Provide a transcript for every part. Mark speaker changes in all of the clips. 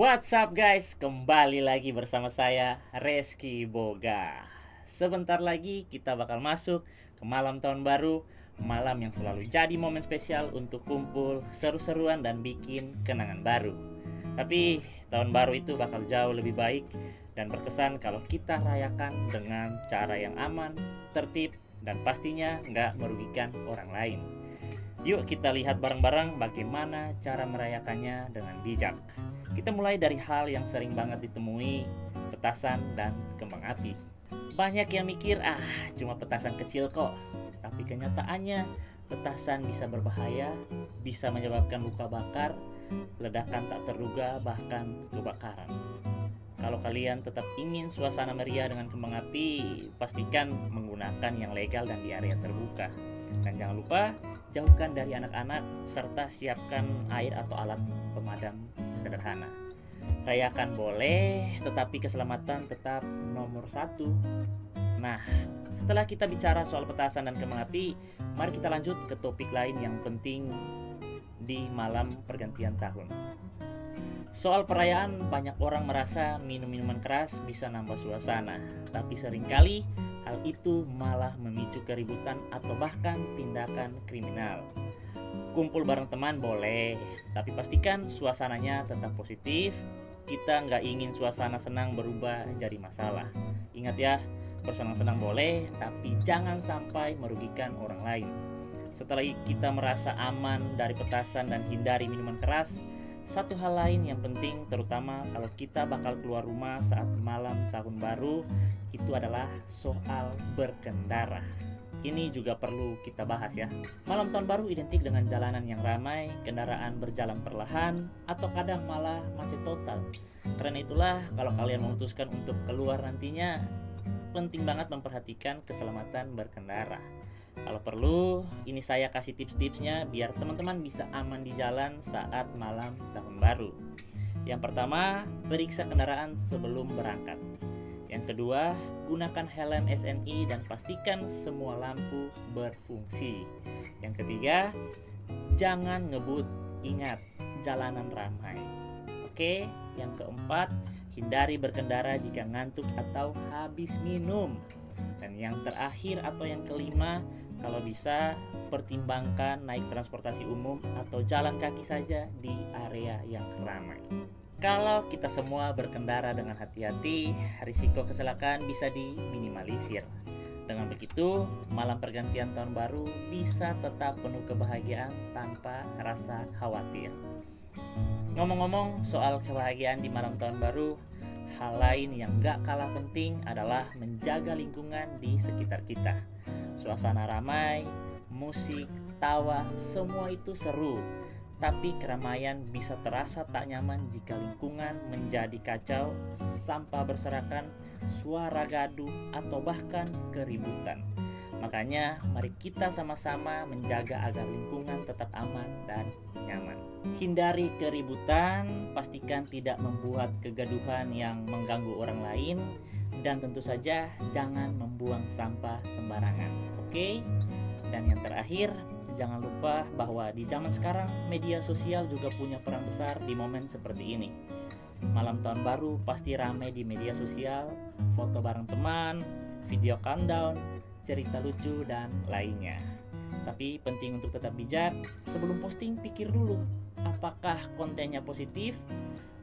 Speaker 1: What's up guys, kembali lagi bersama saya Reski Boga. Sebentar lagi kita bakal masuk ke malam tahun baru. Malam yang selalu jadi momen spesial untuk kumpul, seru-seruan dan bikin kenangan baru. Tapi tahun baru itu bakal jauh lebih baik dan berkesan kalau kita rayakan dengan cara yang aman, tertib, dan pastinya nggak merugikan orang lain. Yuk kita lihat bareng-bareng bagaimana cara merayakannya dengan bijak. Kita mulai dari hal yang sering banget ditemui, petasan dan kembang api. Banyak yang mikir, cuma petasan kecil kok. Tapi kenyataannya, petasan bisa berbahaya, bisa menyebabkan luka bakar, ledakan tak terduga, bahkan kebakaran. Kalau kalian tetap ingin suasana meriah dengan kembang api, pastikan menggunakan yang legal dan di area terbuka. Dan jangan lupa, jauhkan dari anak-anak serta siapkan air atau alat pemadam sederhana. Rayakan boleh, tetapi keselamatan tetap nomor satu. Nah, setelah kita bicara soal petasan dan kembang api, mari kita lanjut ke topik lain yang penting di malam pergantian tahun. Soal perayaan, banyak orang merasa minum minuman keras bisa nambah suasana, tapi seringkali hal itu malah memicu keributan atau bahkan tindakan kriminal. Kumpul bareng teman boleh, tapi pastikan suasananya tetap positif. Kita nggak ingin suasana senang berubah jadi masalah. Ingat ya, bersenang-senang boleh, tapi jangan sampai merugikan orang lain. Setelah kita merasa aman dari petasan dan hindari minuman keras, satu hal lain yang penting, terutama kalau kita bakal keluar rumah saat malam tahun baru, itu adalah soal berkendara. Ini juga perlu kita bahas ya. Malam tahun baru identik dengan jalanan yang ramai, kendaraan berjalan perlahan, atau kadang malah macet total. Karena itulah, kalau kalian memutuskan untuk keluar nantinya, penting banget memperhatikan keselamatan berkendara. Kalau perlu, ini saya kasih tips-tipsnya biar teman-teman bisa aman di jalan saat malam tahun baru. Yang pertama, periksa kendaraan sebelum berangkat. Yang kedua, gunakan helm SNI dan pastikan semua lampu berfungsi. Yang ketiga, jangan ngebut, ingat jalanan ramai. Oke, yang keempat, hindari berkendara jika ngantuk atau habis minum. Dan yang terakhir atau yang kelima, kalau bisa pertimbangkan naik transportasi umum atau jalan kaki saja di area yang ramai. Kalau kita semua berkendara dengan hati-hati, risiko kecelakaan bisa diminimalisir. Dengan begitu, malam pergantian tahun baru bisa tetap penuh kebahagiaan tanpa rasa khawatir. Ngomong-ngomong soal kebahagiaan di malam tahun baru, hal lain yang gak kalah penting adalah menjaga lingkungan di sekitar kita. Suasana ramai, musik, tawa, semua itu seru. Tapi keramaian bisa terasa tak nyaman jika lingkungan menjadi kacau, sampah berserakan, suara gaduh, atau bahkan keributan. Makanya mari kita sama-sama menjaga agar lingkungan tetap aman dan nyaman. Hindari keributan, pastikan tidak membuat kegaduhan yang mengganggu orang lain, dan tentu saja jangan membuang sampah sembarangan. Oke? Dan yang terakhir, jangan lupa bahwa di zaman sekarang media sosial juga punya peran besar di momen seperti ini. Malam tahun baru pasti ramai di media sosial, foto bareng teman, video countdown, cerita lucu dan lainnya. Tapi penting untuk tetap bijak, sebelum posting pikir dulu, apakah kontennya positif,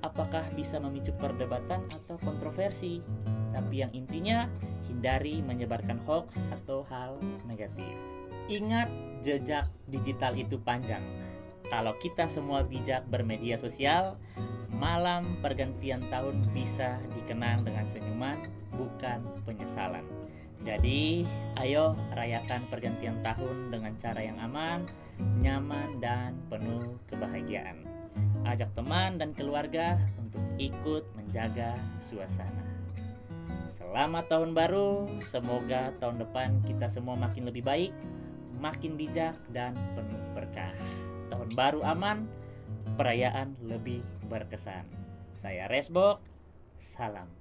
Speaker 1: apakah bisa memicu perdebatan atau kontroversi. Tapi yang intinya, hindari menyebarkan hoax atau hal negatif. Ingat, jejak digital itu panjang. Kalau kita semua bijak bermedia sosial, malam pergantian tahun bisa dikenang dengan senyuman, bukan penyesalan. Jadi, ayo rayakan pergantian tahun dengan cara yang aman, nyaman, dan penuh kebahagiaan. Ajak teman dan keluarga untuk ikut menjaga suasana. Selamat tahun baru, semoga tahun depan kita semua makin lebih baik, makin bijak dan penuh berkah. Tahun baru aman, perayaan lebih berkesan. Saya Resbok, salam.